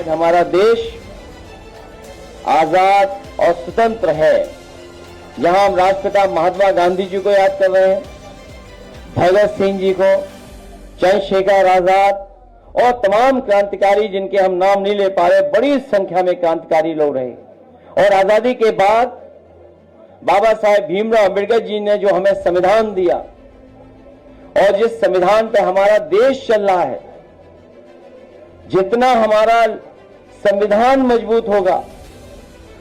आज हमारा देश आजाद और स्वतंत्र है, जहां हम राष्ट्रपिता महात्मा गांधी जी को याद कर रहे हैं, भगत सिंह जी को, चंद्रशेखर आजाद और तमाम क्रांतिकारी जिनके हम नाम नहीं ले पा रहे, बड़ी संख्या में क्रांतिकारी लोग रहे। और आजादी के बाद बाबा साहेब भीमराव अम्बेडकर जी ने जो हमें संविधान दिया और जिस संविधान पे हमारा देश चल रहा है, जितना हमारा संविधान मजबूत होगा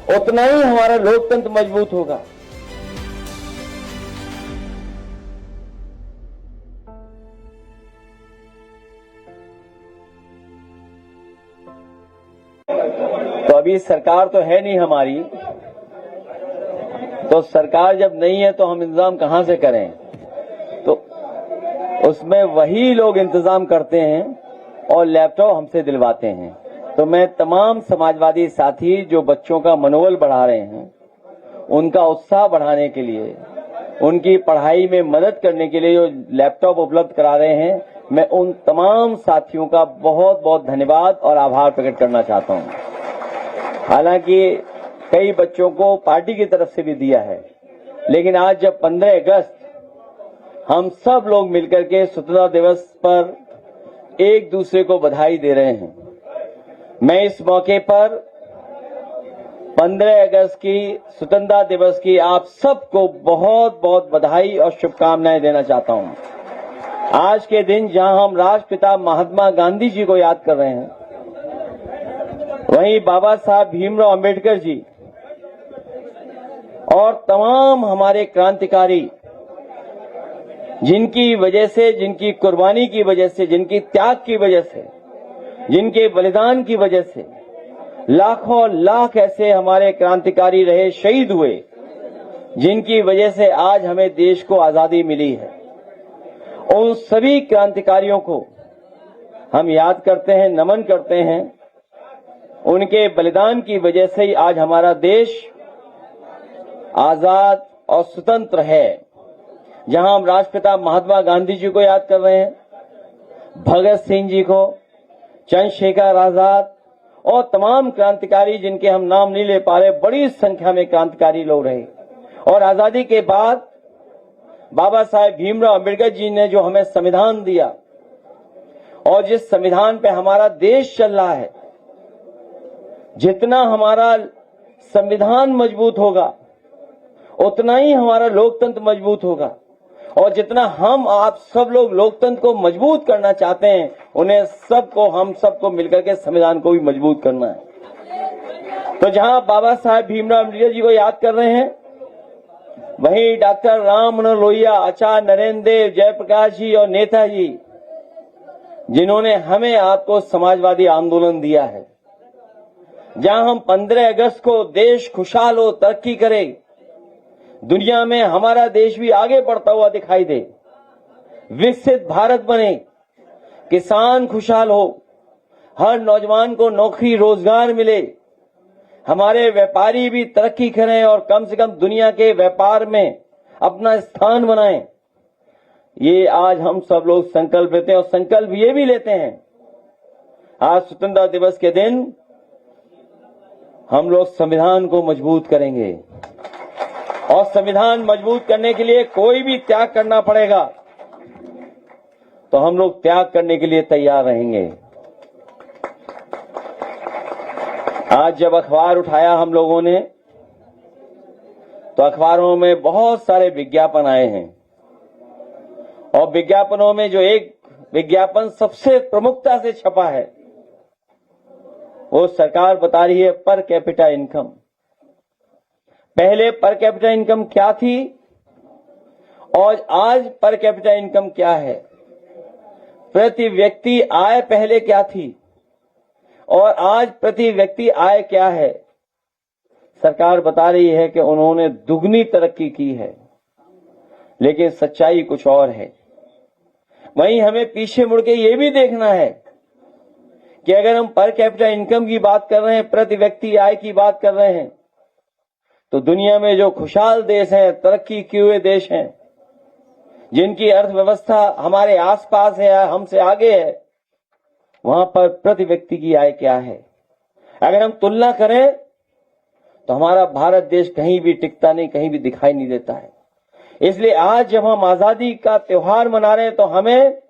उतना ही हमारा लोकतंत्र मजबूत होगा। तो अभी सरकार तो है नहीं हमारी, तो सरकार जब नहीं है तो हम इंतजाम कहां से करें? तो उसमें वही लोग इंतजाम करते हैं और लैपटॉप हमसे दिलवाते हैं। तो मैं तमाम समाजवादी साथी जो बच्चों का मनोबल बढ़ा रहे हैं, उनका उत्साह बढ़ाने के लिए, उनकी पढ़ाई में मदद करने के लिए जो लैपटॉप उपलब्ध करा रहे हैं, मैं उन तमाम साथियों का बहुत बहुत धन्यवाद और आभार प्रकट करना चाहता हूं। हालांकि कई बच्चों को पार्टी की तरफ से भी दिया है, लेकिन आज जब 15 अगस्त हम सब लोग मिलकर के स्वतंत्रता दिवस पर एक दूसरे को बधाई दे रहे हैं, मैं इस मौके पर 15 अगस्त की स्वतंत्रता दिवस की आप सबको बहुत बहुत बधाई और शुभकामनाएं देना चाहता हूं। आज के दिन जहां हम राष्ट्रपिता महात्मा गांधी जी को याद कर रहे हैं, वहीं बाबा साहब भीमराव अम्बेडकर जी और तमाम हमारे क्रांतिकारी जिनकी वजह से, जिनकी कुर्बानी की वजह से, जिनकी त्याग की वजह से, जिनके बलिदान की वजह से लाखों लाख ऐसे हमारे क्रांतिकारी रहे, शहीद हुए, जिनकी वजह से आज हमें देश को आजादी मिली है। उन सभी क्रांतिकारियों को हम याद करते हैं, नमन करते हैं। उनके बलिदान की वजह से ही आज हमारा देश आजाद और स्वतंत्र है, जहां हम राष्ट्रपिता महात्मा गांधी जी को याद कर रहे हैं, भगत सिंह जी को, चंद्रशेखर आजाद और तमाम क्रांतिकारी जिनके हम नाम नहीं ले पा रहे, बड़ी संख्या में क्रांतिकारी लोग रहे। और आजादी के बाद बाबा साहेब भीमराव अम्बेडकर जी ने जो हमें संविधान दिया और जिस संविधान पे हमारा देश चल रहा है, जितना हमारा संविधान मजबूत होगा उतना ही हमारा लोकतंत्र मजबूत होगा। और जितना हम आप सब लोग लोकतंत्र को मजबूत करना चाहते हैं, उन्हें सबको, हम सबको मिलकर के संविधान को भी मजबूत करना है। तो जहां बाबा साहेब भीमराव अम्बेडकर जी को याद कर रहे हैं, वहीं डॉक्टर राम मनोहर लोहिया, आचार्य नरेंद्र देव, जयप्रकाश जी और नेताजी, जिन्होंने हमें आपको समाजवादी आंदोलन दिया है, जहां हम 15 अगस्त को देश खुशहाल हो, तरक्की करे, दुनिया में हमारा देश भी आगे बढ़ता हुआ दिखाई दे, विकसित भारत बने, किसान खुशहाल हो, हर नौजवान को नौकरी रोजगार मिले, हमारे व्यापारी भी तरक्की करें और कम से कम दुनिया के व्यापार में अपना स्थान बनाएं। ये आज हम सब लोग संकल्प लेते हैं और संकल्प ये भी लेते हैं, आज स्वतंत्रता दिवस के दिन हम लोग संविधान को मजबूत करेंगे और संविधान मजबूत करने के लिए कोई भी त्याग करना पड़ेगा तो हम लोग त्याग करने के लिए तैयार रहेंगे। आज जब अखबार उठाया हम लोगों ने, तो अखबारों में बहुत सारे विज्ञापन आए हैं और विज्ञापनों में जो एक विज्ञापन सबसे प्रमुखता से छपा है, वो सरकार बता रही है पर कैपिटा इनकम। पहले पर कैपिटा इनकम क्या थी और आज पर कैपिटा इनकम क्या है, प्रति व्यक्ति आय पहले क्या थी और आज प्रति व्यक्ति आय क्या है। सरकार बता रही है कि उन्होंने दुगनी तरक्की की है, लेकिन सच्चाई कुछ और है। वहीं हमें पीछे मुड़ के ये भी देखना है कि अगर हम पर कैपिटा इनकम की बात कर रहे हैं, प्रति व्यक्ति आय की बात कर रहे हैं, तो दुनिया में जो खुशहाल देश हैं, तरक्की किए हुए देश हैं, जिनकी अर्थव्यवस्था हमारे आसपास है, हमसे आगे है, वहां पर प्रति व्यक्ति की आय क्या है। अगर हम तुलना करें तो हमारा भारत देश कहीं भी टिकता नहीं, कहीं भी दिखाई नहीं देता है। इसलिए आज जब हम आजादी का त्योहार मना रहे हैं तो हमें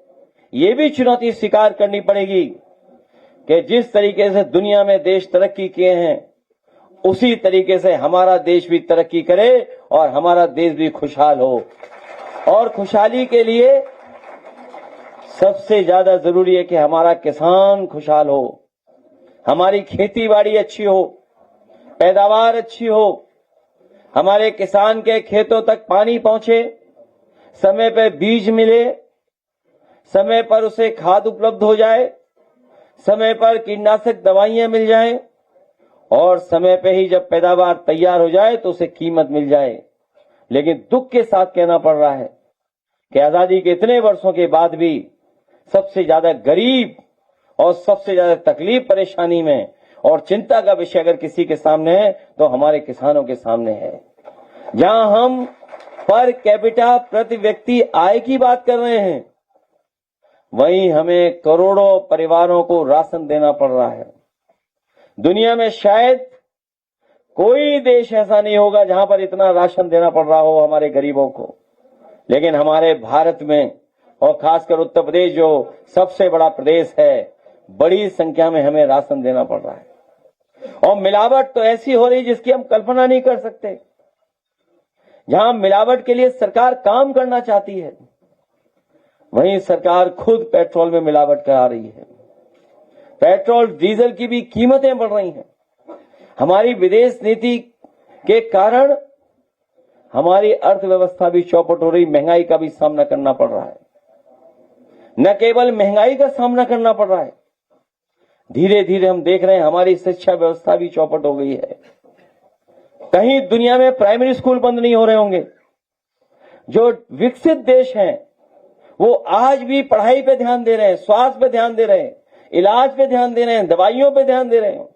ये भी चुनौती स्वीकार करनी पड़ेगी कि जिस तरीके से दुनिया में देश तरक्की किए हैं उसी तरीके से हमारा देश भी तरक्की करे और हमारा देश भी खुशहाल हो। और खुशहाली के लिए सबसे ज्यादा जरूरी है कि हमारा किसान खुशहाल हो, हमारी खेती बाड़ी अच्छी हो, पैदावार अच्छी हो, हमारे किसान के खेतों तक पानी पहुंचे, समय पर बीज मिले, समय पर उसे खाद उपलब्ध हो जाए, समय पर कीटनाशक दवाइयां मिल जाएं और समय पे ही जब पैदावार तैयार हो जाए तो उसे कीमत मिल जाए। लेकिन दुख के साथ कहना पड़ रहा है कि आजादी के इतने वर्षों के बाद भी सबसे ज्यादा गरीब और सबसे ज्यादा तकलीफ परेशानी में और चिंता का विषय अगर किसी के सामने है तो हमारे किसानों के सामने है। जहां हम पर कैपिटा प्रति व्यक्ति आय की बात कर रहे हैं, वहीं हमें करोड़ों परिवारों को राशन देना पड़ रहा है। दुनिया में शायद कोई देश ऐसा नहीं होगा जहां पर इतना राशन देना पड़ रहा हो हमारे गरीबों को, लेकिन हमारे भारत में और खासकर उत्तर प्रदेश जो सबसे बड़ा प्रदेश है, बड़ी संख्या में हमें राशन देना पड़ रहा है। और मिलावट तो ऐसी हो रही जिसकी हम कल्पना नहीं कर सकते। जहां मिलावट के लिए सरकार काम करना चाहती है, वहीं सरकार खुद पेट्रोल में मिलावट करा रही है। पेट्रोल डीजल की भी कीमतें बढ़ रही हैं। हमारी विदेश नीति के कारण हमारी अर्थव्यवस्था भी चौपट हो रही, महंगाई का भी सामना करना पड़ रहा है। न केवल महंगाई का सामना करना पड़ रहा है, धीरे धीरे हम देख रहे हैं हमारी शिक्षा व्यवस्था भी चौपट हो गई है। कहीं दुनिया में प्राइमरी स्कूल बंद नहीं हो रहे होंगे। जो विकसित देश हैं वो आज भी पढ़ाई पे ध्यान दे रहे हैं, स्वास्थ्य पे ध्यान दे रहे हैं, इलाज पे ध्यान दे रहे हैं, दवाइयों पे ध्यान दे रहे हैं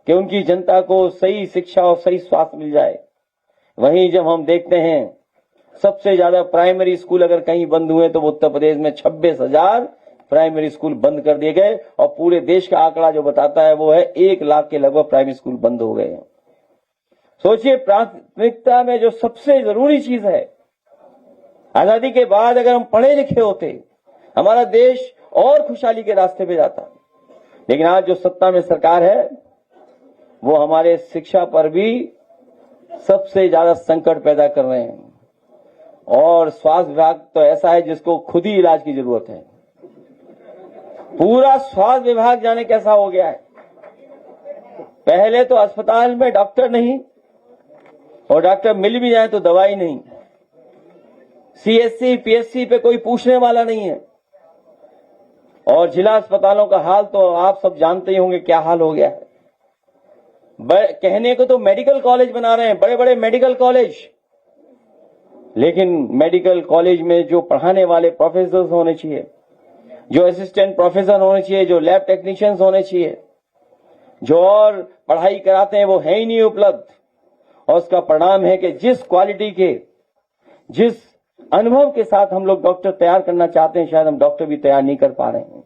कि उनकी जनता को सही शिक्षा और सही स्वास्थ्य मिल जाए। वहीं जब हम देखते हैं सबसे ज्यादा प्राइमरी स्कूल अगर कहीं बंद हुए तो वो उत्तर प्रदेश में 26,000 प्राइमरी स्कूल बंद कर दिए गए और पूरे देश का आंकड़ा जो बताता है वो है 1 लाख के लगभग प्राइमरी स्कूल बंद हो गए हैं। सोचिए, प्राथमिकता में जो सबसे जरूरी चीज है, आजादी के बाद अगर हम पढ़े लिखे होते हमारा देश और खुशहाली के रास्ते पे जाता। लेकिन आज जो सत्ता में सरकार है वो हमारे शिक्षा पर भी सबसे ज्यादा संकट पैदा कर रहे हैं। और स्वास्थ्य विभाग तो ऐसा है जिसको खुद ही इलाज की जरूरत है। पूरा स्वास्थ्य विभाग जाने कैसा हो गया है। पहले तो अस्पताल में डॉक्टर नहीं, और डॉक्टर मिल भी जाए तो दवाई नहीं, सीएससी पीएससी पे कोई पूछने वाला नहीं है। और जिला अस्पतालों का हाल तो आप सब जानते ही होंगे क्या हाल हो गया है। कहने को तो मेडिकल कॉलेज बना रहे हैं, बड़े बड़े मेडिकल कॉलेज, लेकिन मेडिकल कॉलेज में जो पढ़ाने वाले प्रोफेसर होने चाहिए, जो असिस्टेंट प्रोफेसर होने चाहिए, जो लैब टेक्नीशियंस होने चाहिए, जो और पढ़ाई कराते हैं वो है ही नहीं उपलब्ध। और उसका परिणाम है कि जिस क्वालिटी के, जिस अनुभव के साथ हम लोग डॉक्टर तैयार करना चाहते हैं, शायद हम डॉक्टर भी तैयार नहीं कर पा रहे हैं।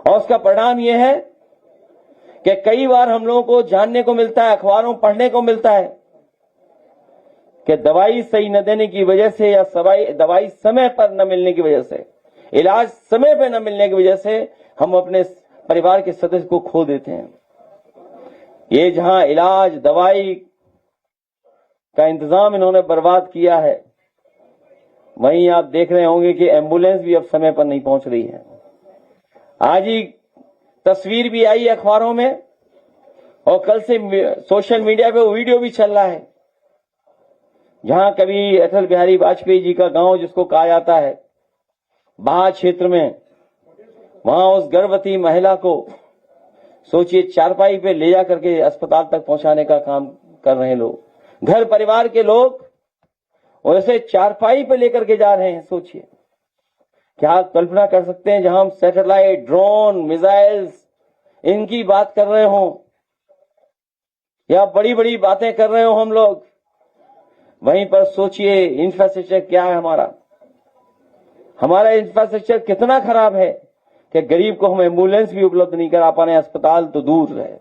और उसका परिणाम यह है कि कई बार हम लोगों को जानने को मिलता है, अखबारों में पढ़ने को मिलता है कि दवाई सही न देने की वजह से या दवाई समय पर न मिलने की वजह से, इलाज समय पर न मिलने की वजह से हम अपने परिवार के सदस्य को खो देते हैं। ये जहां इलाज दवाई का इंतजाम इन्होंने बर्बाद किया है, वहीं आप देख रहे होंगे कि एम्बुलेंस भी अब समय पर नहीं पहुंच रही है। आज ही तस्वीर भी आई अखबारों में और कल से सोशल मीडिया पे वीडियो भी चल रहा है, जहां कभी अटल बिहारी वाजपेयी जी का गांव जिसको कहा जाता है बाह क्षेत्र में, वहां उस गर्भवती महिला को सोचिए चारपाई पे ले जा करके अस्पताल तक पहुंचाने का काम कर रहे हैं लोग। घर परिवार के लोग वैसे चारपाई पे लेकर के जा रहे हैं। सोचिए, क्या आप कल्पना कर सकते हैं जहां हम सैटेलाइट, ड्रोन, मिसाइल्स इनकी बात कर रहे हो या बड़ी बड़ी बातें कर रहे हो हम लोग, वहीं पर सोचिए इंफ्रास्ट्रक्चर क्या है हमारा इंफ्रास्ट्रक्चर कितना खराब है कि गरीब को हम एम्बुलेंस भी उपलब्ध नहीं करा पा रहे हैं, अस्पताल तो दूर रहे।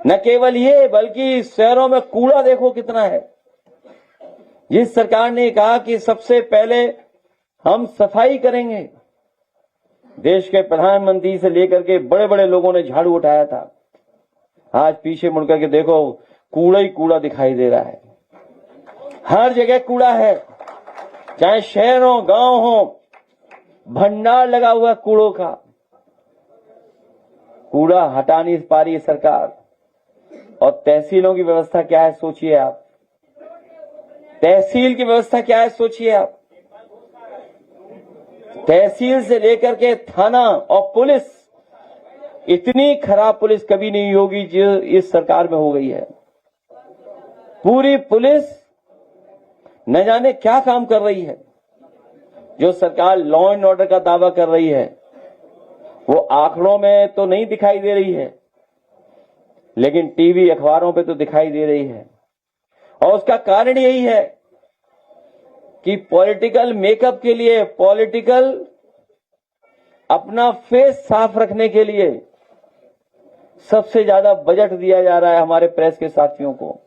न केवल ये, बल्कि शहरों में कूड़ा देखो कितना है। जिस सरकार ने कहा कि सबसे पहले हम सफाई करेंगे, देश के प्रधानमंत्री से लेकर के बड़े बड़े लोगों ने झाड़ू उठाया था। आज पीछे मुड़कर के देखो, कूड़ा ही कूड़ा दिखाई दे रहा है। हर जगह कूड़ा है, चाहे शहर हो, गांव हो, भंडार लगा हुआ कूड़ों का। कूड़ा हटा नहीं पा रही है सरकार। और तहसीलों की व्यवस्था क्या है सोचिए आप। तहसील की व्यवस्था क्या है सोचिए आप। तहसील से लेकर के थाना और पुलिस, इतनी खराब पुलिस कभी नहीं होगी जो इस सरकार में हो गई है। पूरी पुलिस न जाने क्या काम कर रही है। जो सरकार लॉ एंड ऑर्डर का दावा कर रही है वो आंकड़ों में तो नहीं दिखाई दे रही है, लेकिन टीवी अखबारों पे तो दिखाई दे रही है। और उसका कारण यही है कि पॉलिटिकल मेकअप के लिए, पॉलिटिकल अपना फेस साफ रखने के लिए सबसे ज्यादा बजट दिया जा रहा है हमारे प्रेस के साथियों को।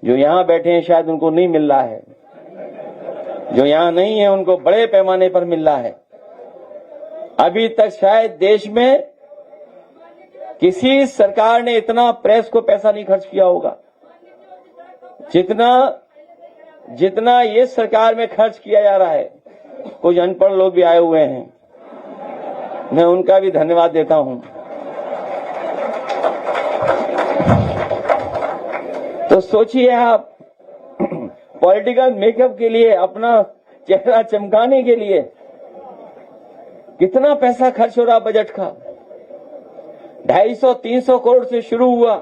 जो यहां बैठे हैं शायद उनको नहीं मिल रहा है, जो यहां नहीं है उनको बड़े पैमाने पर मिल रहा है। अभी तक शायद देश में किसी सरकार ने इतना प्रेस को पैसा नहीं खर्च किया होगा जितना ये सरकार में खर्च किया जा रहा है। कुछ अनपढ़ लोग भी आए हुए हैं, मैं उनका भी धन्यवाद देता हूं। तो सोचिए आप, पॉलिटिकल मेकअप के लिए, अपना चेहरा चमकाने के लिए कितना पैसा खर्च हो रहा बजट का। 250-300 करोड़ से शुरू हुआ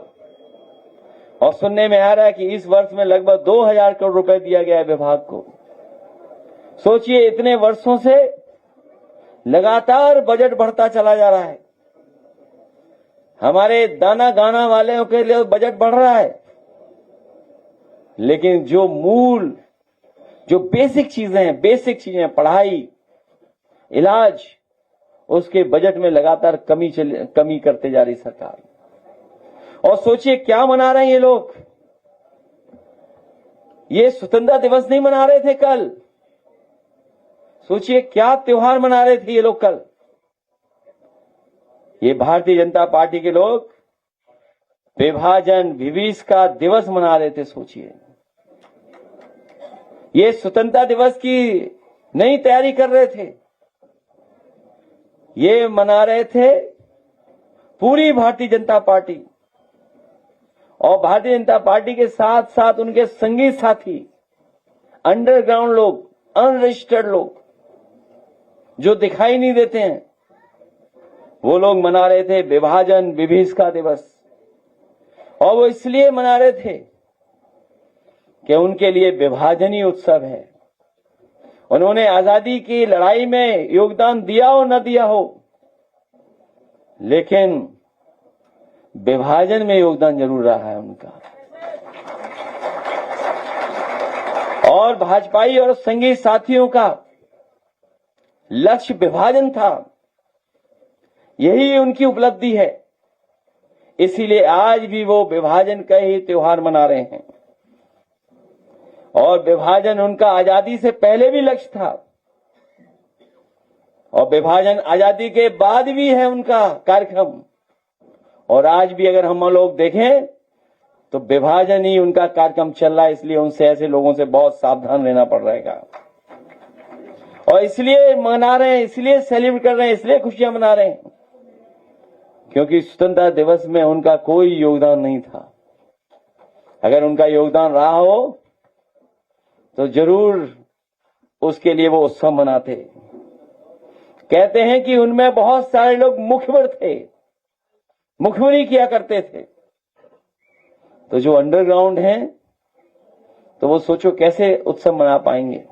और सुनने में आ रहा है कि इस वर्ष में लगभग 2000 करोड़ रुपए दिया गया है विभाग को। सोचिए, इतने वर्षों से लगातार बजट बढ़ता चला जा रहा है। हमारे दाना गाना वालों के लिए बजट बढ़ रहा है, लेकिन जो बेसिक चीजें पढ़ाई, इलाज, उसके बजट में लगातार कमी करते जा रही सरकार। और सोचिए क्या मना रहे हैं ये लोग। ये स्वतंत्रता दिवस नहीं मना रहे थे कल। सोचिए क्या त्योहार मना रहे थे ये लोग कल। ये भारतीय जनता पार्टी के लोग विभाजन विभीषका दिवस मना रहे थे। सोचिए, ये स्वतंत्रता दिवस की नई तैयारी कर रहे थे, ये मना रहे थे पूरी भारतीय जनता पार्टी। और भारतीय जनता पार्टी के साथ साथ उनके संगी साथी, अंडरग्राउंड लोग, अनरजिस्टर्ड लोग जो दिखाई नहीं देते हैं, वो लोग मना रहे थे विभाजन विभीषका दिवस। और वो इसलिए मना रहे थे कि उनके लिए विभाजन ही उत्सव है। उन्होंने आजादी की लड़ाई में योगदान दिया हो न दिया हो, लेकिन विभाजन में योगदान जरूर रहा है उनका। और भाजपाई और संगी साथियों का लक्ष्य विभाजन था, यही उनकी उपलब्धि है। इसीलिए आज भी वो विभाजन का ही त्योहार मना रहे हैं। और विभाजन उनका आजादी से पहले भी लक्ष्य था, और विभाजन आजादी के बाद भी है उनका कार्यक्रम। और आज भी अगर हम लोग देखें तो विभाजन ही उनका कार्यक्रम चल रहा है। इसलिए उनसे, ऐसे लोगों से बहुत सावधान रहना पड़ रहेगा। और इसलिए मना रहे हैं, इसलिए सेलिब्रेट कर रहे हैं, इसलिए खुशियां मना रहे हैं, क्योंकि स्वतंत्रता दिवस में उनका कोई योगदान नहीं था। अगर उनका योगदान रहा हो तो जरूर उसके लिए वो उत्सव मनाते। कहते हैं कि उनमें बहुत सारे लोग मुखबिर थे, मुखबिरी किया करते थे। तो जो अंडरग्राउंड हैं, तो वो सोचो कैसे उत्सव मना पाएंगे।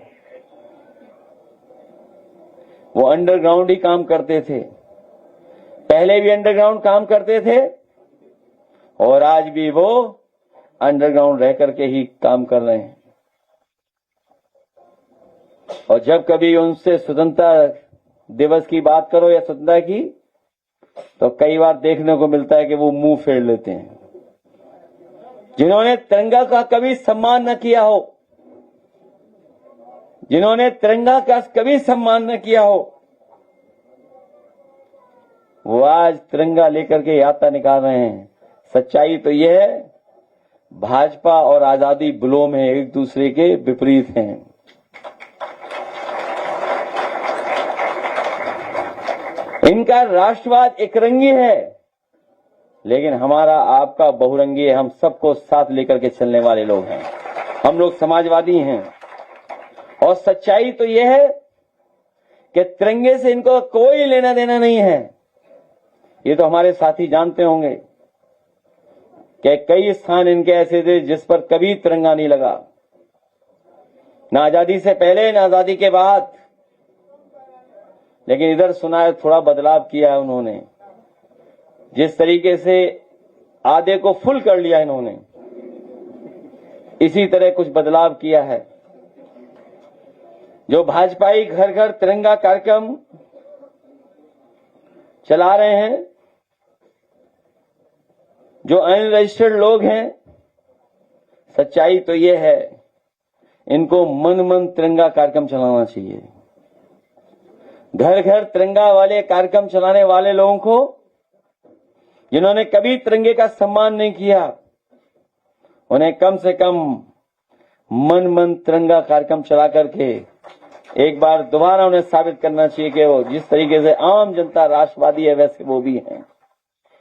वो अंडरग्राउंड ही काम करते थे, पहले भी अंडरग्राउंड काम करते थे और आज भी वो अंडरग्राउंड रह करके ही काम कर रहे हैं। और जब कभी उनसे स्वतंत्रता दिवस की बात करो या स्वतंत्रता की, तो कई बार देखने को मिलता है कि वो मुंह फेर लेते हैं। जिन्होंने तिरंगा का कभी सम्मान न किया हो, जिन्होंने तिरंगा का कभी सम्मान न किया हो, वो आज तिरंगा लेकर के यात्रा निकाल रहे हैं। सच्चाई तो यह है, भाजपा और आजादी विलोम है, एक दूसरे के विपरीत हैं। इनका राष्ट्रवाद एकरंगी है, लेकिन हमारा आपका बहुरंगी है। हम सबको साथ लेकर के चलने वाले लोग हैं। हम लोग समाजवादी हैं। और सच्चाई तो यह है कि तिरंगे से इनको कोई लेना देना नहीं है। ये तो हमारे साथी जानते होंगे कि कई स्थान इनके ऐसे थे जिस पर कभी तिरंगा नहीं लगा, ना आजादी से पहले ना आजादी के बाद। लेकिन इधर सुना है थोड़ा बदलाव किया है उन्होंने। जिस तरीके से आधे को फुल कर लिया इन्होंने, इसी तरह कुछ बदलाव किया है। जो भाजपाई घर घर तिरंगा कार्यक्रम चला रहे हैं, जो अनरजिस्टर्ड लोग हैं, सच्चाई तो ये है, इनको मन मन तिरंगा कार्यक्रम चलाना चाहिए। घर घर तिरंगा वाले कार्यक्रम चलाने वाले लोगों को, जिन्होंने कभी तिरंगे का सम्मान नहीं किया, उन्हें कम से कम मन मन तिरंगा कार्यक्रम चला करके एक बार दोबारा उन्हें साबित करना चाहिए कि वो जिस तरीके से आम जनता राष्ट्रवादी है वैसे वो भी हैं।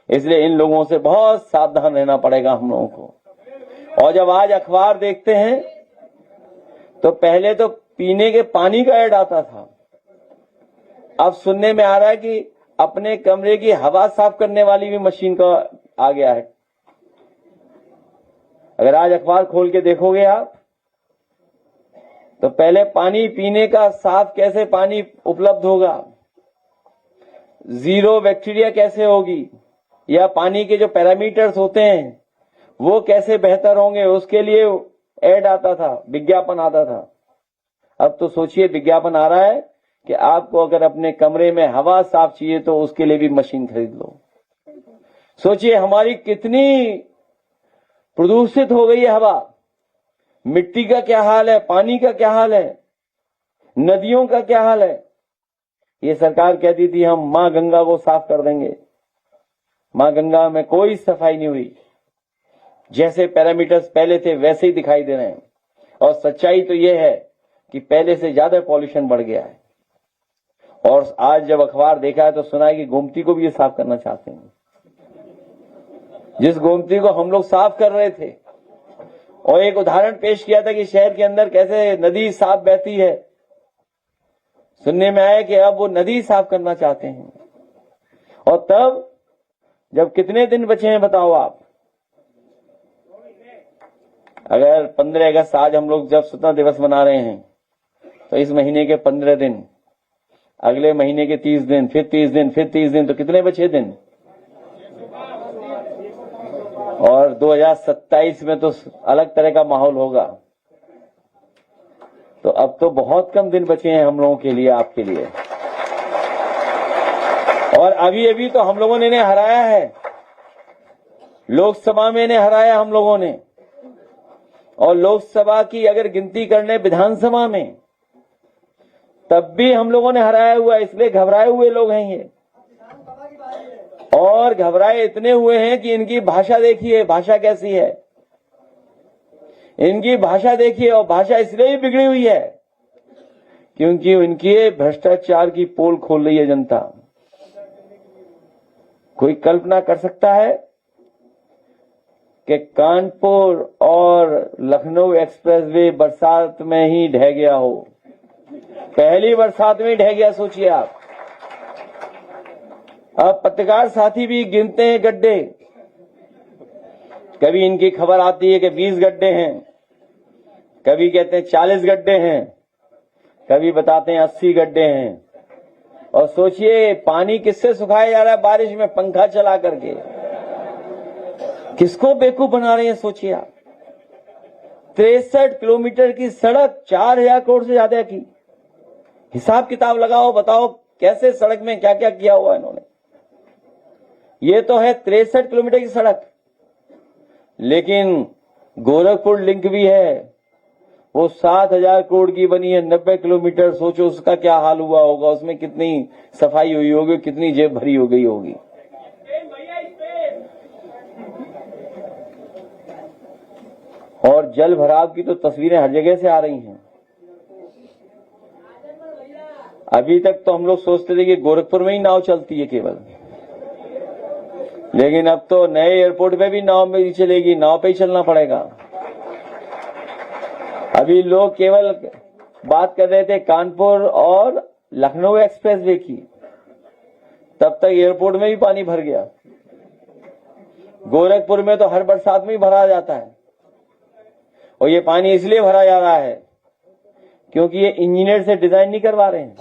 इसलिए इन लोगों से बहुत सावधान रहना पड़ेगा हम लोगों को। और जब आज अखबार देखते हैं तो पहले तो पीने के पानी का ऐड आता था, अब सुनने में आ रहा है कि अपने कमरे की हवा साफ करने वाली भी मशीन का आ गया है। अगर आज अखबार खोल के देखोगे आप तो पहले पानी पीने का साफ कैसे पानी उपलब्ध होगा, जीरो बैक्टीरिया कैसे होगी, या पानी के जो पैरामीटर्स होते हैं वो कैसे बेहतर होंगे, उसके लिए ऐड आता था, विज्ञापन आता था। अब तो सोचिए विज्ञापन आ रहा है कि आपको अगर अपने कमरे में हवा साफ चाहिए तो उसके लिए भी मशीन खरीद लो। सोचिए हमारी कितनी प्रदूषित हो गई है हवा। मिट्टी का क्या हाल है, पानी का क्या हाल है, नदियों का क्या हाल है। ये सरकार कहती थी हम मां गंगा को साफ कर देंगे। मां गंगा में कोई सफाई नहीं हुई। जैसे पैरामीटर्स पहले थे वैसे ही दिखाई दे रहे हैं। और सच्चाई तो यह है कि पहले से ज्यादा पॉल्यूशन बढ़ गया है। और आज जब अखबार देखा है तो सुना है कि गोमती को भी ये साफ करना चाहते हैं। जिस गोमती को हम लोग साफ कर रहे थे, और एक उदाहरण पेश किया था कि शहर के अंदर कैसे नदी साफ बहती है, सुनने में आया कि अब वो नदी साफ करना चाहते हैं। और तब जब कितने दिन बचे हैं बताओ आप। अगर 15 अगस्त आज हम लोग जब स्वतंत्रता दिवस मना रहे हैं तो इस महीने के 15 दिन, अगले महीने के 30 दिन, फिर 30 दिन, फिर 30 दिन, तो कितने बचे दिन। और 2027 में तो अलग तरह का माहौल होगा। तो अब तो बहुत कम दिन बचे हैं हम लोगों के लिए, आपके लिए। और अभी अभी तो हम लोगों ने इन्हें हराया है, लोकसभा में इन्हें हराया हम लोगों ने। और लोकसभा की अगर गिनती करने विधानसभा में, तब भी हम लोगों ने हराया हुआ। इसलिए घबराए हुए लोग हैं ये। और घबराए इतने हुए हैं कि इनकी भाषा देखिए, भाषा कैसी है इनकी भाषा देखिए। और भाषा इसलिए ही बिगड़ी हुई है क्योंकि इनकी भ्रष्टाचार की पोल खोल रही है जनता। कोई कल्पना कर सकता है कि कानपुर और लखनऊ एक्सप्रेसवे बरसात में ही ढह गया हो। पहली बरसात में ही ढह गया, सोचिए आप। अब पत्रकार साथी भी गिनते हैं गड्ढे। कभी इनकी खबर आती है कि 20 गड्ढे हैं, कभी कहते हैं 40 गड्ढे हैं, कभी बताते हैं 80 गड्ढे हैं। और सोचिए पानी किससे सुखाया जा रहा है बारिश में, पंखा चला करके। किसको बेवकूफ बना रहे हैं सोचिए आप। 63 किलोमीटर की सड़क 4000 करोड़ से ज्यादा की। हिसाब किताब लगाओ, बताओ कैसे सड़क में क्या क्या किया हुआ इन्होंने। ये तो है 63 किलोमीटर की सड़क, लेकिन गोरखपुर लिंक भी है, वो 7,000 करोड़ की बनी है, 90 किलोमीटर। सोचो उसका क्या हाल हुआ होगा, उसमें कितनी सफाई हुई होगी, कितनी जेब भरी हो गई होगी। और जल भराव की तो तस्वीरें हर जगह से आ रही हैं। अभी तक तो हम लोग सोचते थे कि गोरखपुर में ही नाव चलती है केवल, लेकिन अब तो नए एयरपोर्ट पे भी नाव में ही चलेगी, नाव पे ही चलना पड़ेगा। अभी लोग केवल बात कर रहे थे कानपुर और लखनऊ एक्सप्रेसवे की, तब तक एयरपोर्ट में भी पानी भर गया। गोरखपुर में तो हर बरसात में ही भरा जाता है, और ये पानी इसलिए भरा जा रहा है क्योंकि ये इंजीनियर से डिजाइन नहीं करवा रहे हैं।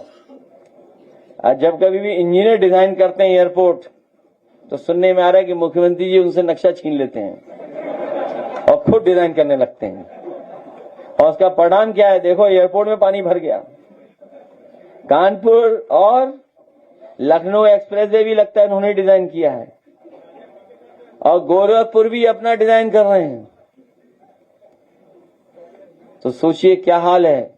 जब कभी भी इंजीनियर डिजाइन करते हैं एयरपोर्ट, तो सुनने में आ रहा है कि मुख्यमंत्री जी उनसे नक्शा छीन लेते हैं और खुद डिजाइन करने लगते हैं, और उसका परिणाम क्या है देखो, एयरपोर्ट में पानी भर गया। कानपुर और लखनऊ एक्सप्रेसवे भी लगता है उन्होंने डिजाइन किया है, और गोरखपुर भी अपना डिजाइन कर रहे हैं। तो सोचिए क्या हाल है।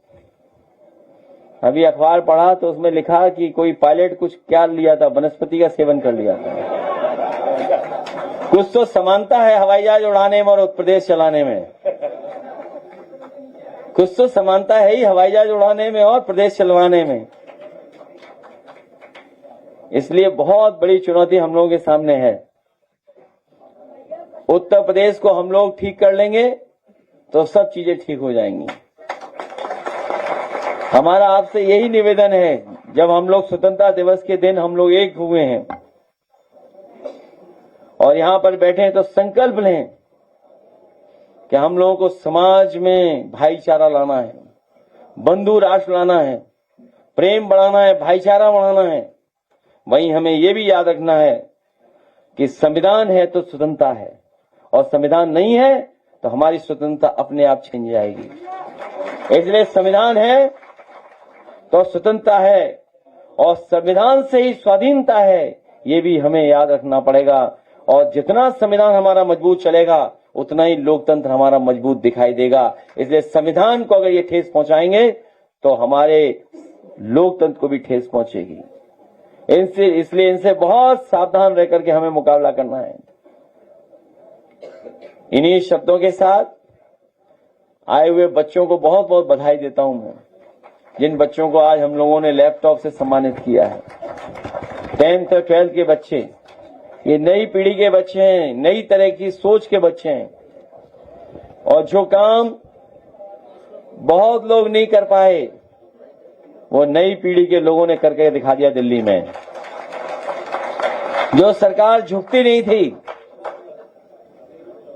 अभी अखबार पढ़ा तो उसमें लिखा कि कोई पायलट कुछ क्या लिया था, वनस्पति का सेवन कर लिया था। कुछ तो समानता है हवाई जहाज उड़ाने में और उत्तर प्रदेश चलाने में, कुछ तो समानता है ही हवाई जहाज उड़ाने में और प्रदेश चलवाने में। इसलिए बहुत बड़ी चुनौती हम लोगों के सामने है। उत्तर प्रदेश को हम लोग ठीक कर लेंगे तो सब चीजें ठीक हो जाएंगी। हमारा आपसे यही निवेदन है, जब हम लोग स्वतंत्रता दिवस के दिन हम लोग एक हुए हैं और यहां पर बैठे हैं, तो संकल्प लें कि हम लोगों को समाज में भाईचारा लाना है, बंधु राष्ट्र लाना है, प्रेम बढ़ाना है, भाईचारा बढ़ाना है। वहीं हमें यह भी याद रखना है कि संविधान है तो स्वतंत्रता है, और संविधान नहीं है तो हमारी स्वतंत्रता अपने आप छिन जाएगी। इसलिए संविधान है तो स्वतंत्रता है, और संविधान से ही स्वाधीनता है, ये भी हमें याद रखना पड़ेगा। और जितना संविधान हमारा मजबूत चलेगा उतना ही लोकतंत्र हमारा मजबूत दिखाई देगा। इसलिए संविधान को अगर ये ठेस पहुंचाएंगे तो हमारे लोकतंत्र को भी ठेस पहुंचेगी। इसलिए इनसे बहुत सावधान रह करके हमें मुकाबला करना है। इन्हीं शब्दों के साथ आए हुए बच्चों को बहुत बहुत बधाई देता हूं मैं, जिन बच्चों को आज हम लोगों ने लैपटॉप से सम्मानित किया है। 10th और 12th के बच्चे, ये नई पीढ़ी के बच्चे हैं, नई तरह की सोच के बच्चे हैं, और जो काम बहुत लोग नहीं कर पाए वो नई पीढ़ी के लोगों ने करके दिखा दिया। दिल्ली में जो सरकार झुकती नहीं थी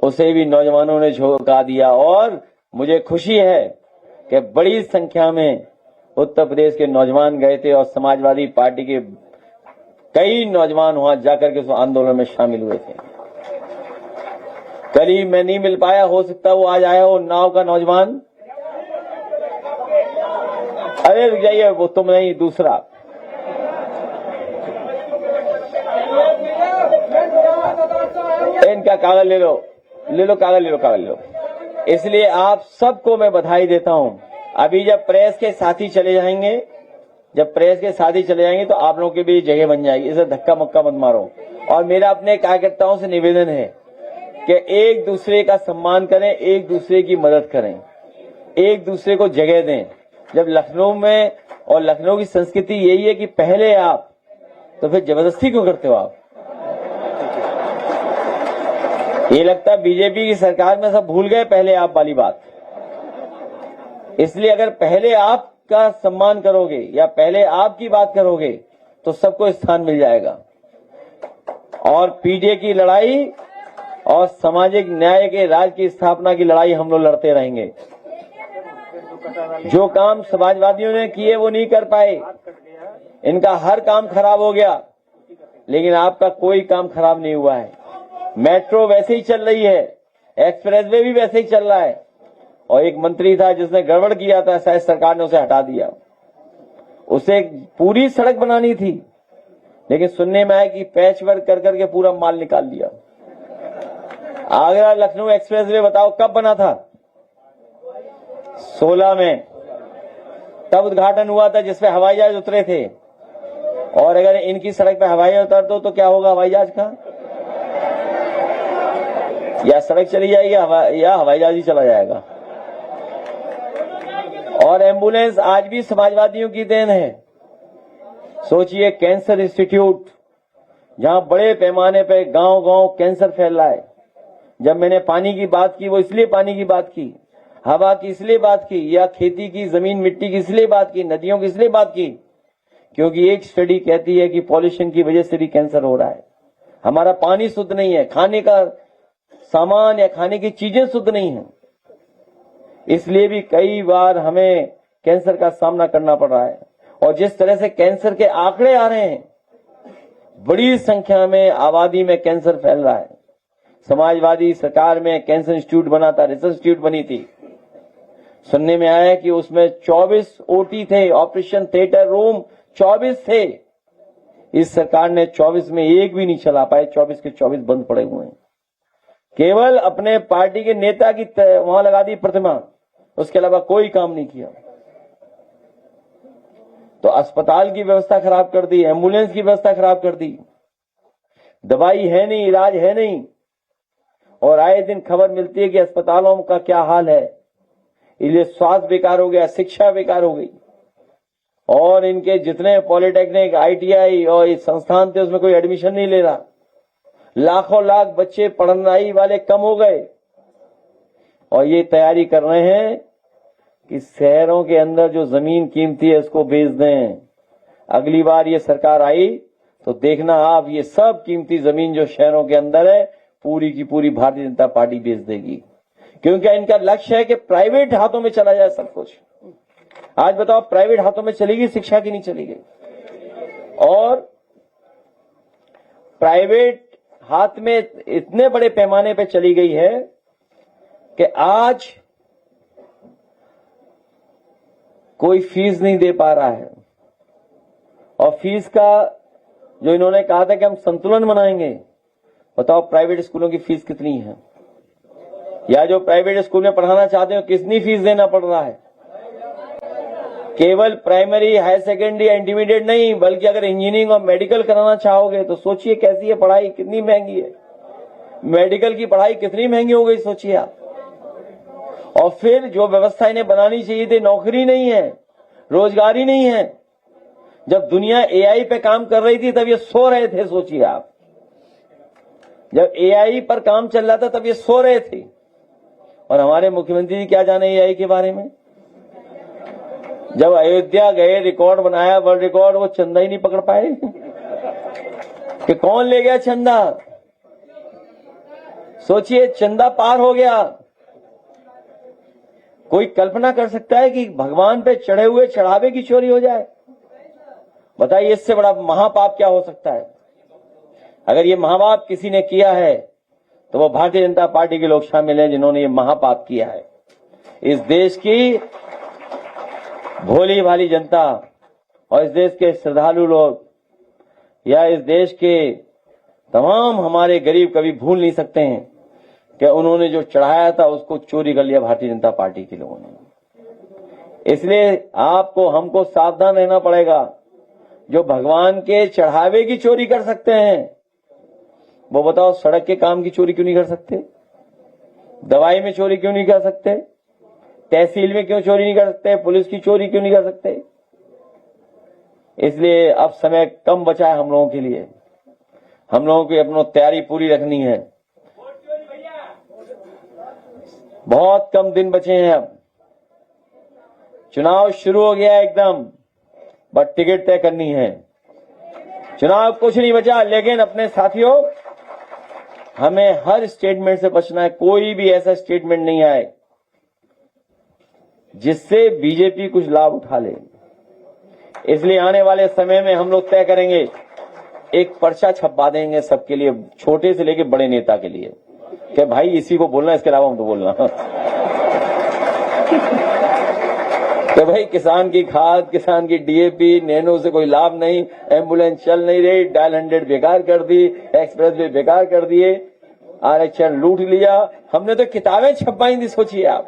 उसे भी नौजवानों ने झुका दिया, और मुझे खुशी है कि बड़ी संख्या में उत्तर प्रदेश के नौजवान गए थे, और समाजवादी पार्टी के कई नौजवान वहां जाकर के उस आंदोलन में शामिल हुए थे। कल ही मैं नहीं मिल पाया, हो सकता वो आज आया हो नाव का नौजवान। अरे रुक जाइए, वो तुम नहीं, दूसरा। इनका कागज ले लो, कागज ले लो। इसलिए आप सबको मैं बधाई देता हूं। अभी जब प्रेस के साथी चले जाएंगे, तो आप लोगों के भी जगह बन जाएगी, इसे धक्का मक्का मत मारो। और मेरा अपने कार्यकर्ताओं से निवेदन है कि एक दूसरे का सम्मान करें, एक दूसरे की मदद करें, एक दूसरे को जगह दें। जब लखनऊ में, और लखनऊ की संस्कृति यही है कि पहले आप, तो फिर जबरदस्ती क्यों करते हो आप? ये लगता है बीजेपी की सरकार में सब भूल गए पहले आप वाली बात। इसलिए अगर पहले आपका सम्मान करोगे या पहले आपकी बात करोगे तो सबको स्थान मिल जाएगा। और पीडीए की लड़ाई और सामाजिक न्याय के राज की स्थापना की लड़ाई हम लोग लड़ते रहेंगे। जो काम समाजवादियों ने किए वो नहीं कर पाए, इनका हर काम खराब हो गया, लेकिन आपका कोई काम खराब नहीं हुआ है। मेट्रो वैसे ही चल रही है, एक्सप्रेसवे भी वैसे ही चल रहा है, और एक मंत्री था जिसने गड़बड़ किया था, शायद सरकार ने उसे हटा दिया। उसे पूरी सड़क बनानी थी, लेकिन सुनने में आया कि पैच वर्क कर करके पूरा माल निकाल दिया। आगरा लखनऊ एक्सप्रेसवे बताओ कब बना था? 16 में तब उद्घाटन हुआ था, जिसपे हवाई जहाज उतरे थे। और अगर इनकी सड़क पे हवाई जहाज उतर दो तो क्या होगा हवाई जहाज का? या सड़क चली जाएगी या हवाई जहाज ही चला जाएगा। और एम्बुलेंस आज भी समाजवादियों की देन है। सोचिए, कैंसर इंस्टीट्यूट, जहां बड़े पैमाने पे गांव-गांव कैंसर फैल रहा है। जब मैंने पानी की बात की, वो इसलिए पानी की बात की, हवा की इसलिए बात की, या खेती की जमीन मिट्टी की इसलिए बात की, नदियों की इसलिए बात की, क्योंकि एक स्टडी कहती है कि पॉल्यूशन की वजह से भी कैंसर हो रहा है। हमारा पानी शुद्ध नहीं है, खाने का सामान या खाने की चीजें शुद्ध नहीं है, इसलिए भी कई बार हमें कैंसर का सामना करना पड़ रहा है। और जिस तरह से कैंसर के आंकड़े आ रहे हैं, बड़ी संख्या में आबादी में कैंसर फैल रहा है। समाजवादी सरकार में कैंसर इंस्टीट्यूट बना था, रिसर्च इंस्टीट्यूट बनी थी। सुनने में आया कि उसमें 24 ओटी थे, ऑपरेशन थिएटर रूम 24 थे। इस सरकार ने 24 में एक भी नहीं चला पाए, 24 के 24 बंद पड़े हुए हैं। केवल अपने पार्टी के नेता की वहां लगा दी प्रतिमा, उसके अलावा कोई काम नहीं किया। तो अस्पताल की व्यवस्था खराब कर दी, एम्बुलेंस की व्यवस्था खराब कर दी, दवाई है नहीं, इलाज है नहीं। और आए दिन खबर मिलती है कि अस्पतालों का क्या हाल है। इसलिए स्वास्थ्य बेकार हो गया, शिक्षा बेकार हो गई। और इनके जितने पॉलिटेक्निक, आईटीआई और ये संस्थान थे, उसमें कोई एडमिशन नहीं ले रहा। लाखों लाख बच्चे पढ़नाई वाले कम हो गए। और ये तैयारी कर रहे हैं कि शहरों के अंदर जो जमीन कीमती है उसको बेच दें। अगली बार ये सरकार आई तो देखना आप, ये सब कीमती जमीन जो शहरों के अंदर है, पूरी की पूरी भारतीय जनता पार्टी बेच देगी। क्योंकि इनका लक्ष्य है कि प्राइवेट हाथों में चला जाए सब कुछ। आज बताओ, प्राइवेट हाथों में चली गई शिक्षा की नहीं चली गई। और प्राइवेट हाथ में इतने बड़े पैमाने पे चली गई है कि आज कोई फीस नहीं दे पा रहा है। और फीस का जो इन्होंने कहा था कि हम संतुलन बनाएंगे, बताओ प्राइवेट स्कूलों की फीस कितनी है? या जो प्राइवेट स्कूल में पढ़ाना चाहते हो, कितनी फीस देना पड़ रहा है? केवल प्राइमरी, हायर सेकेंडरी, इंटरमीडिएट नहीं, बल्कि अगर इंजीनियरिंग और मेडिकल कराना चाहोगे तो सोचिए कैसी है पढ़ाई, कितनी महंगी है। मेडिकल की पढ़ाई कितनी महंगी हो गई, सोचिए आप। और फिर जो व्यवस्था इन्हें बनानी चाहिए थी, नौकरी नहीं है, रोजगार ही नहीं है। जब दुनिया एआई पे काम कर रही थी तब ये सो रहे थे, सोचिए आप। जब एआई पर काम चल रहा था तब ये सो रहे थे। और हमारे मुख्यमंत्री जी क्या जाने एआई के बारे में। जब अयोध्या गए, रिकॉर्ड बनाया, वर्ल्ड रिकॉर्ड, वो चंदा ही नहीं पकड़ पाए कि कौन ले गया चंदा। सोचिए, चंदा पार हो गया। कोई कल्पना कर सकता है कि भगवान पे चढ़े हुए चढ़ावे की चोरी हो जाए? बताइए, इससे बड़ा महापाप क्या हो सकता है? अगर ये महापाप किसी ने किया है तो वो भारतीय जनता पार्टी के लोग शामिल हैं जिन्होंने ये महापाप किया है। इस देश की भोली भाली जनता और इस देश के श्रद्धालु लोग या इस देश के तमाम हमारे गरीब कभी भूल नहीं सकते हैं कि उन्होंने जो चढ़ाया था उसको चोरी कर लिया भारतीय जनता पार्टी के लोगों ने। इसलिए आपको, हमको सावधान रहना पड़ेगा। जो भगवान के चढ़ावे की चोरी कर सकते हैं, वो बताओ सड़क के काम की चोरी क्यों नहीं कर सकते? दवाई में चोरी क्यों नहीं कर सकते? तहसील में क्यों चोरी नहीं कर सकते? पुलिस की चोरी क्यों नहीं कर सकते? इसलिए अब समय कम बचा है हम लोगों के लिए। हम लोगों की अपनी तैयारी पूरी रखनी है। बहुत कम दिन बचे हैं। अब चुनाव शुरू हो गया एकदम, बट टिकट तय करनी है। चुनाव कुछ नहीं बचा, लेकिन अपने साथियों, हमें हर स्टेटमेंट से बचना है। कोई भी ऐसा स्टेटमेंट नहीं आए जिससे बीजेपी कुछ लाभ उठा ले। इसलिए आने वाले समय में हम लोग तय करेंगे, एक पर्चा छपवा देंगे सबके लिए, छोटे से लेके बड़े नेता के लिए, कि भाई इसी को बोलना, इसके अलावा हम तो बोलना। तो भाई किसान की खाद, किसान की डीएपी, नैनो से कोई लाभ नहीं, एम्बुलेंस चल नहीं रही, डायल 100 बेकार कर दी, एक्सप्रेस वे बेकार कर दिए। आरक्षण लूट लिया। हमने तो किताबें छपवाई थी, सोचिए आप,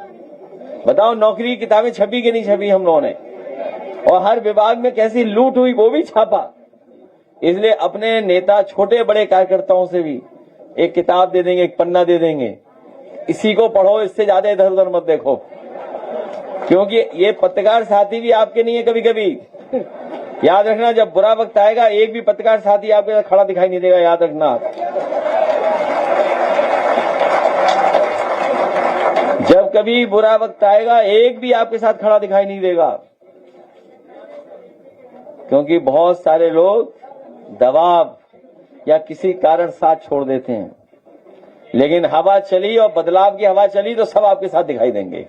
बताओ नौकरी की किताबें छपी कि नहीं छपी हम लोगों ने, और हर विभाग में कैसी लूट हुई वो भी छापा। इसलिए अपने नेता छोटे बड़े कार्यकर्ताओं से भी एक किताब दे देंगे, एक पन्ना दे देंगे, इसी को पढ़ो, इससे ज्यादा इधर उधर मत देखो, क्योंकि ये पत्रकार साथी भी आपके नहीं है। कभी कभी याद रखना, जब बुरा वक्त आएगा एक भी पत्रकार साथी आपके साथ खड़ा दिखाई नहीं देगा, याद रखना आप। जब कभी बुरा वक्त आएगा एक भी आपके साथ खड़ा दिखाई नहीं देगा, क्योंकि बहुत सारे लोग दबाव या किसी कारण साथ छोड़ देते हैं, लेकिन हवा चली और बदलाव की हवा चली तो सब आपके साथ दिखाई देंगे।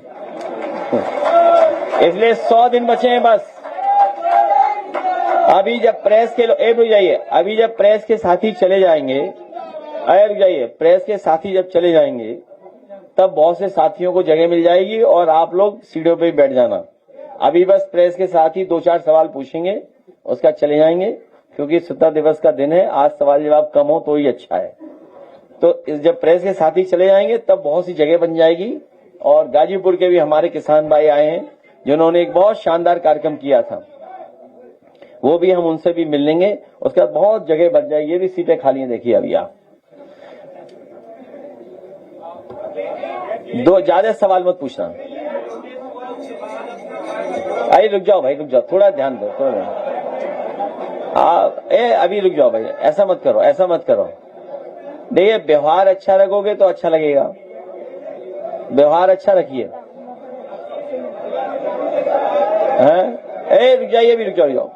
इसलिए 100 दिन बचे हैं बस। अभी जब प्रेस के रुक जाइए, अभी जब प्रेस के साथी चले जाएंगे, रुक जाइए, प्रेस के साथी जब चले जाएंगे तब बहुत से साथियों को जगह मिल जाएगी और आप लोग सीटों पे बैठ जाना। अभी बस प्रेस के साथी 2-4 सवाल पूछेंगे, उसका चले जाएंगे, क्योंकि स्वतंत्रता दिवस का दिन है, आज सवाल जवाब कम हो तो ही अच्छा है। तो जब प्रेस के साथी चले जाएंगे तब बहुत सी जगह बन जाएगी। और गाजीपुर के भी हमारे किसान भाई आए हैं जिन्होंने एक बहुत शानदार कार्यक्रम किया था, वो भी हम उनसे भी मिल लेंगे, उसके बाद बहुत जगह बन जाएगी। ये भी सीटें खाली हैं, देखिए अभी आप दो ज्यादा सवाल मत पूछना। अरे रुक जाओ भाई, रुक जाओ, थोड़ा ध्यान दो, थोड़ा अभी रुक जाओ भाई, ऐसा मत करो, ऐसा मत करो। देखिए व्यवहार अच्छा रखोगे तो अच्छा लगेगा, व्यवहार अच्छा रखिए। रुक जाइए, अभी रुक जाओ।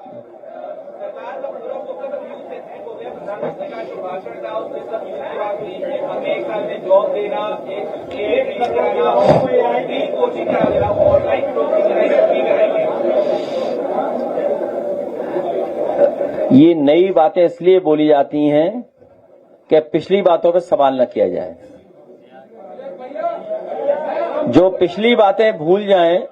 ये नई बातें इसलिए बोली जाती हैं कि पिछली बातों पर सवाल न किया जाए। जो पिछली बातें भूल जाएं,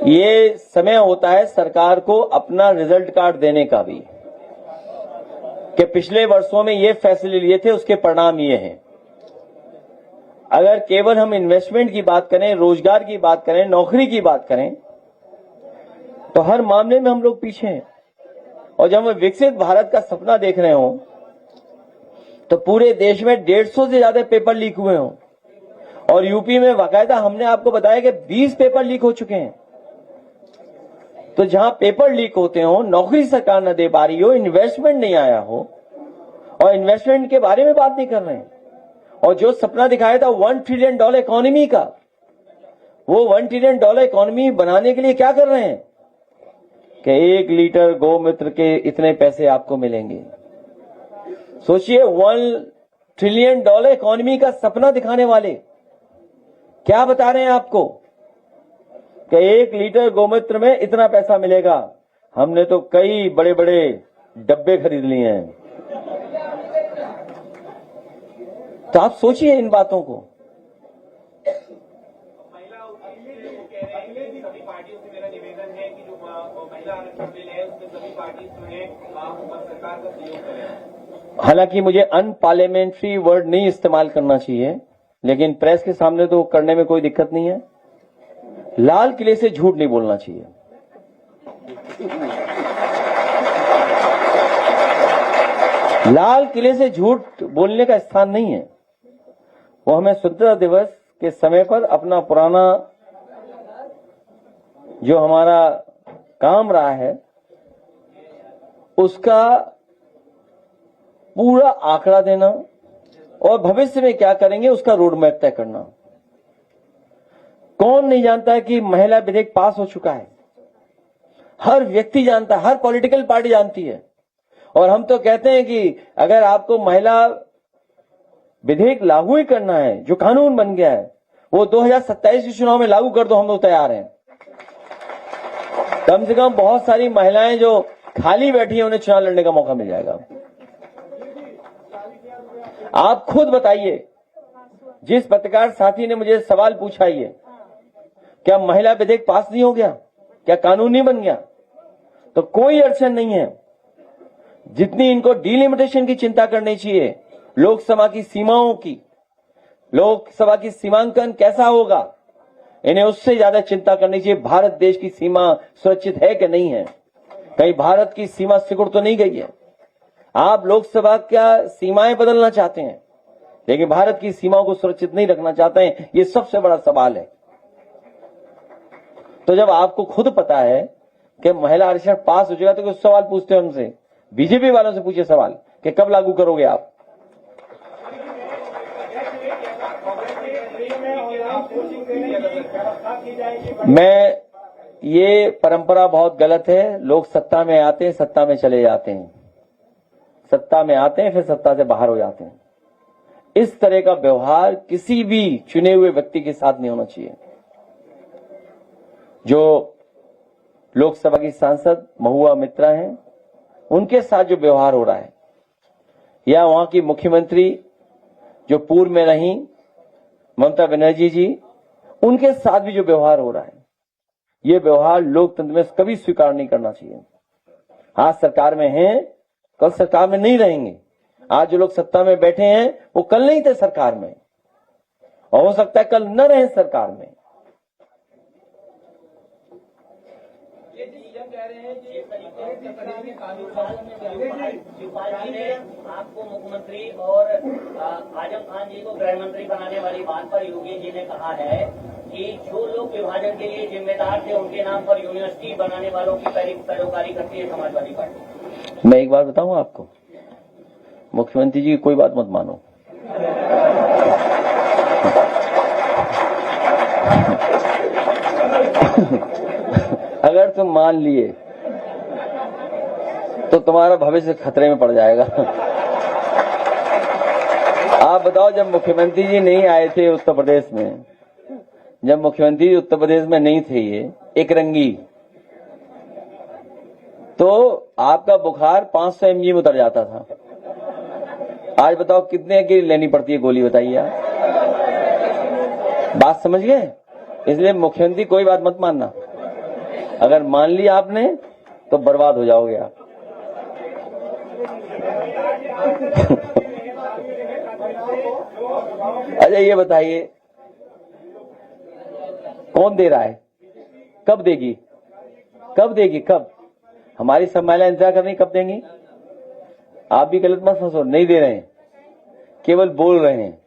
ये समय होता है सरकार को अपना रिजल्ट कार्ड देने का भी, कि पिछले वर्षों में ये फैसले लिए थे, उसके परिणाम ये हैं। अगर केवल हम इन्वेस्टमेंट की बात करें, रोजगार की बात करें, नौकरी की बात करें, तो हर मामले में हम लोग पीछे हैं। और जब हम विकसित भारत का सपना देख रहे हो तो पूरे देश में 150 से ज्यादा पेपर लीक हुए हों, और यूपी में बाकायदा हमने आपको बताया कि 20 पेपर लीक हो चुके हैं। तो जहां पेपर लीक होते हो, नौकरी सरकार न दे पा रही हो, इन्वेस्टमेंट नहीं आया हो, और इन्वेस्टमेंट के बारे में बात नहीं कर रहे हैं, और जो सपना दिखाया था $1 ट्रिलियन इकोनॉमी का, वो $1 ट्रिलियन इकोनॉमी बनाने के लिए क्या कर रहे हैं कि 1 लीटर गोमूत्र के इतने पैसे आपको मिलेंगे। सोचिए, $1 ट्रिलियन इकोनॉमी का सपना दिखाने वाले क्या बता रहे हैं आपको कि 1 लीटर गोमूत्र में इतना पैसा मिलेगा। हमने तो कई बड़े बड़े डब्बे खरीद लिए हैं। तो आप सोचिए इन बातों को। हालांकि मुझे अनपार्लियामेंट्री वर्ड नहीं इस्तेमाल करना चाहिए, लेकिन प्रेस के सामने तो करने में कोई दिक्कत नहीं है। लाल किले से झूठ नहीं बोलना चाहिए। लाल किले से झूठ बोलने का स्थान नहीं है। वो हमें स्वतंत्रता दिवस के समय पर अपना पुराना जो हमारा काम रहा है उसका पूरा आंकड़ा देना और भविष्य में क्या करेंगे उसका रोड मैप तय करना। कौन नहीं जानता है कि महिला विधेयक पास हो चुका है? हर व्यक्ति जानता है, हर पॉलिटिकल पार्टी जानती है। और हम तो कहते हैं कि अगर आपको महिला विधेयक लागू ही करना है, जो कानून बन गया है, वो 2027 के चुनाव में लागू कर दो, हम लोग तैयार हैं। कम से कम बहुत सारी महिलाएं जो खाली बैठी हैं उन्हें चुनाव लड़ने का मौका मिल जाएगा। आप खुद बताइए, जिस पत्रकार साथी ने मुझे सवाल पूछा, ये क्या महिला विधेयक पास नहीं हो गया, क्या कानून नहीं बन गया? तो कोई अड़चन नहीं है। जितनी इनको डिलिमिटेशन की चिंता करनी चाहिए लोकसभा की सीमाओं की, लोकसभा की सीमांकन कैसा होगा, इन्हें उससे ज्यादा चिंता करनी चाहिए भारत देश की सीमा सुरक्षित है कि नहीं है, कहीं भारत की सीमा सिकुड़ तो नहीं गई है। आप लोकसभा क्या सीमाएं बदलना चाहते हैं, लेकिन भारत की सीमाओं को सुरक्षित नहीं रखना चाहते हैं, ये सबसे बड़ा सवाल है। तो जब आपको खुद पता है कि महिला आरक्षण पास हो जाएगा तो कुछ सवाल पूछते हैं उनसे, बीजेपी वालों से पूछे सवाल कि कब लागू करोगे आप। मैं ये परंपरा बहुत गलत है। लोग सत्ता में आते हैं, सत्ता में चले जाते हैं, सत्ता में आते हैं फिर सत्ता से बाहर हो जाते हैं। इस तरह का व्यवहार किसी भी चुने हुए व्यक्ति के साथ नहीं होना चाहिए। जो लोकसभा की सांसद महुआ मित्रा हैं, उनके साथ जो व्यवहार हो रहा है, या वहां की मुख्यमंत्री जो पूर्व में रही ममता बनर्जी जी, उनके साथ भी जो व्यवहार हो रहा है, ये व्यवहार लोकतंत्र में कभी स्वीकार नहीं करना चाहिए। आज सरकार में हैं, कल सरकार में नहीं रहेंगे। आज जो लोग सत्ता में बैठे हैं वो कल नहीं थे सरकार में, और हो सकता है कल न रहे सरकार में। शिवपाल जी ने आपको मुख्यमंत्री और आजम खान जी को गृह मंत्री बनाने वाली बात पर योगी जी ने कहा है कि जो लोग विभाजन के लिए जिम्मेदार थे उनके नाम पर यूनिवर्सिटी बनाने वालों की पैरोकारी करती है समाजवादी पार्टी। मैं एक बात बताऊं आपको, मुख्यमंत्री जी की कोई बात मत मानो। अगर तुम मान लिए तो तुम्हारा भविष्य खतरे में पड़ जाएगा। आप बताओ, जब मुख्यमंत्री जी नहीं आए थे उत्तर प्रदेश में, जब मुख्यमंत्री जी उत्तर प्रदेश में नहीं थे, ये एक रंगी, तो आपका बुखार 500 mg में उतर जाता था। आज बताओ कितने की लेनी पड़ती है गोली, बताइए आप। बात समझ गए? इसलिए मुख्यमंत्री कोई बात मत मानना। अगर मान लिया आपने तो बर्बाद हो जाओगे आप। अच्छा ये बताइए, कौन दे रहा है, कब देगी, कब देगी, कब? हमारी सब महिलाएं इंतजार कर रही, कब देंगी? आप भी गलत मत फंसो, नहीं दे रहे हैं, केवल बोल रहे हैं।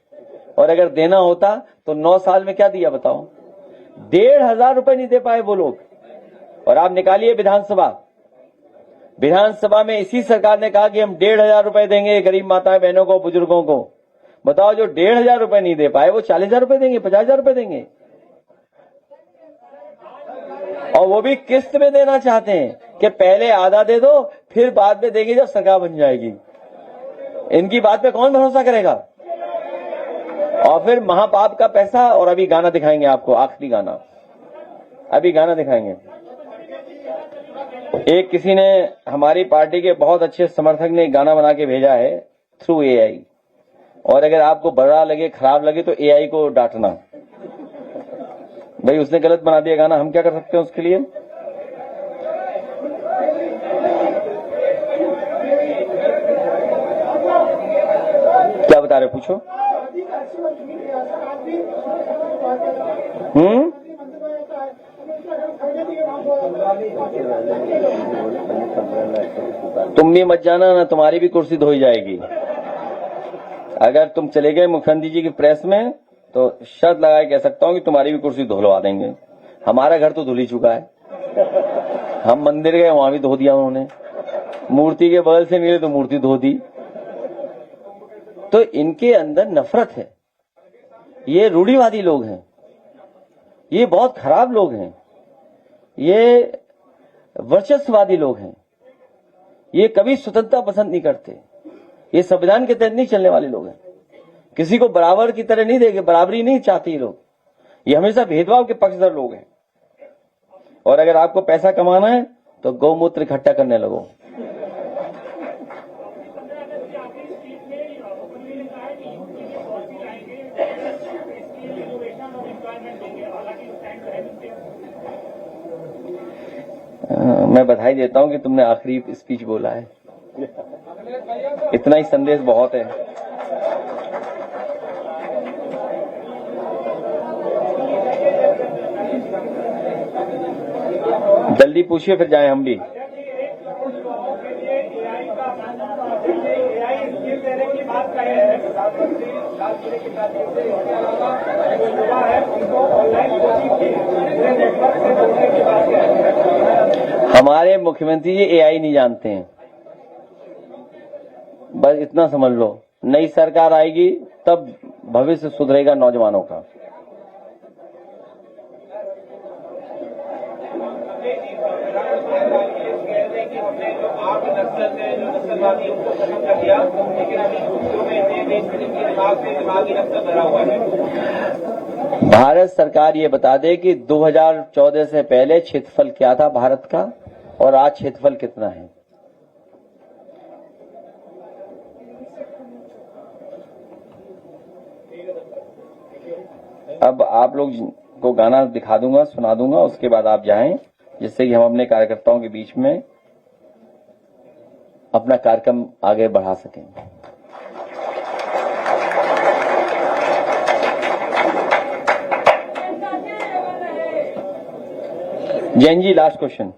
और अगर देना होता तो 9 साल में क्या दिया बताओ? 1,500 रुपए नहीं दे पाए वो लोग। और आप निकालिए विधानसभा में इसी सरकार ने कहा कि हम 1,500 रुपए देंगे गरीब माताएं बहनों को, बुजुर्गों को। बताओ, जो 1,500 रुपए नहीं दे पाए वो 40,000 रुपए देंगे, 50,000 रुपए देंगे, और वो भी किस्त में देना चाहते हैं कि पहले आधा दे दो फिर बाद में देंगे जब सरकार बन जाएगी। इनकी बात पे कौन भरोसा करेगा? और फिर महापाप का पैसा। और अभी गाना दिखाएंगे आपको, आखिरी गाना, अभी गाना दिखाएंगे। एक किसी ने, हमारी पार्टी के बहुत अच्छे समर्थक ने गाना बना के भेजा है थ्रू एआई, और अगर आपको बुरा लगे, खराब लगे तो एआई को डांटना। भाई उसने गलत बना दिया गाना, हम क्या कर सकते हैं उसके लिए? क्या बता रहे, पूछो। तुम भी मत जाना ना, तुम्हारी भी कुर्सी धोई जाएगी। अगर तुम चले गए मुख्यमंत्री जी की प्रेस में तो शर्त लगाए कह सकता हूं कि तुम्हारी भी कुर्सी धुलवा देंगे। हमारा घर तो धुल ही चुका है। हम मंदिर गए, वहां भी धो दिया उन्होंने। मूर्ति के बगल से मिले तो मूर्ति धो दी। तो इनके अंदर नफरत है। ये रूढ़िवादी लोग हैं, ये बहुत खराब लोग हैं, ये वर्चस्ववादी लोग हैं, ये कभी स्वतंत्रता पसंद नहीं करते, ये संविधान के तहत नहीं चलने वाले लोग हैं। किसी को बराबर की तरह नहीं देंगे, बराबरी नहीं चाहते ये लोग। ये हमेशा भेदभाव के पक्षधर लोग हैं। और अगर आपको पैसा कमाना है तो गौमूत्र इकट्ठा करने लगो। मैं बधाई देता हूं कि तुमने आखिरी स्पीच बोला है। इतना ही संदेश बहुत है। जल्दी पूछिए फिर जाएं हम भी। हमारे मुख्यमंत्री जी एआई नहीं जानते हैं, बस इतना समझ लो। नई सरकार आएगी तब भविष्य सुधरेगा नौजवानों का। भारत सरकार ये बता दे कि 2014 से पहले क्षेत्रफल क्या था भारत का और आज क्षेत्रफल कितना है। अब आप लोग को गाना दिखा दूंगा, सुना दूंगा, उसके बाद आप जाएं, जिससे कि हम अपने कार्यकर्ताओं के बीच में अपना कार्यक्रम आगे बढ़ा सकें। Jain ji, last question.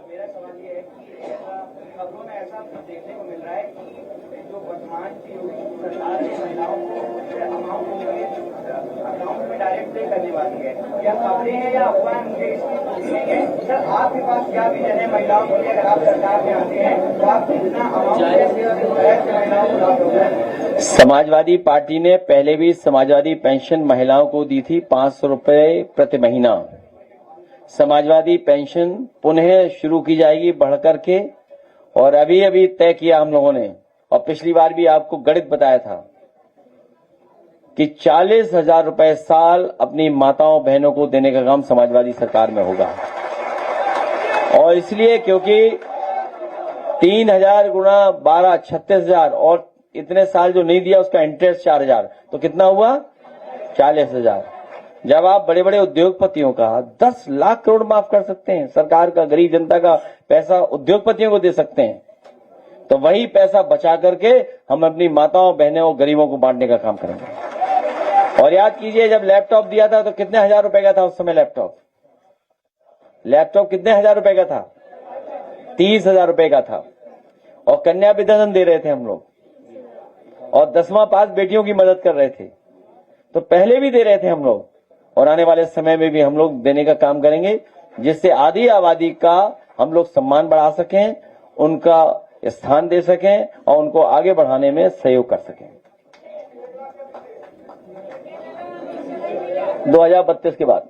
मेरा सवाल ये है कि खबरों में ऐसा देखने को मिल रहा है कि जो वर्तमान की सरकार ने महिलाओं को अमाउंट अकाउंट में डायरेक्ट पे करने वाली है, या खबरें हैं या अफवाह, मुझे इसकी पूछनी है सर, आपके पास क्या विजन है महिलाओं के लिए? अगर आप सरकार में आते हैं तो आप कितना अमाउंट महिलाओं को लाभ होगा? समाजवादी पार्टी ने पहले भी समाजवादी पेंशन महिलाओं को दी थी 500 रुपए प्रति महीना। समाजवादी पेंशन पुनः शुरू की जाएगी बढ़कर के, और अभी अभी तय किया हम लोगों ने, और पिछली बार भी आपको गणित बताया था कि 40,000 रुपए साल अपनी माताओं बहनों को देने का काम समाजवादी सरकार में होगा। और इसलिए क्योंकि 3,000 गुणा 12 36,000, और इतने साल जो नहीं दिया उसका इंटरेस्ट 4,000, तो कितना हुआ 40,000। जब आप बड़े बड़े उद्योगपतियों का 10 लाख करोड़ माफ कर सकते हैं, सरकार का गरीब जनता का पैसा उद्योगपतियों को दे सकते हैं, तो वही पैसा बचा करके हम अपनी माताओं बहनों और गरीबों को बांटने का काम करेंगे। और याद कीजिए, जब लैपटॉप दिया था तो कितने हजार रुपए का था उस समय? लैपटॉप कितने हजार रुपए का था? 30,000 रुपए का था। और कन्या विद्याधन दे रहे थे हम लोग, और 10वां पास बेटियों की मदद कर रहे थे। तो पहले भी दे रहे थे हम लोग, और आने वाले समय में भी हम लोग देने का काम करेंगे, जिससे आधी आबादी का हम लोग सम्मान बढ़ा सकें, उनका स्थान दे सकें और उनको आगे बढ़ाने में सहयोग कर सकें। 2032 के बाद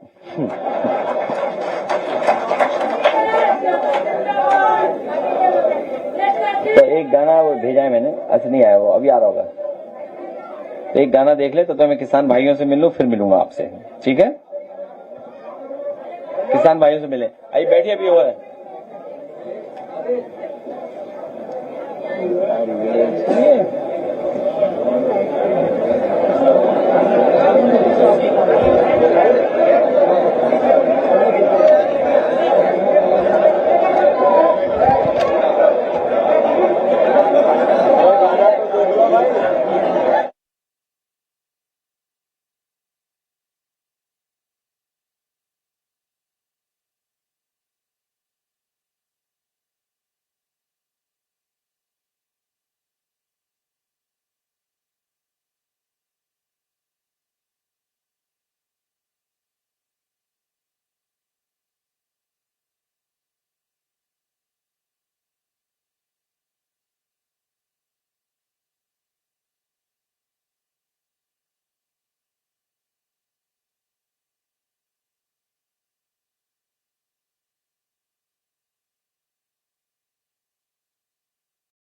तो एक गाना वो भेजा है मैंने, अच्छा नहीं आया, वो अभी आ रहा होगा। तो एक गाना देख ले, तो मैं किसान भाइयों से मिल लूं, फिर मिलूंगा आपसे, ठीक है? किसान भाइयों से मिले, आइए बैठिए, अभी हुआ है।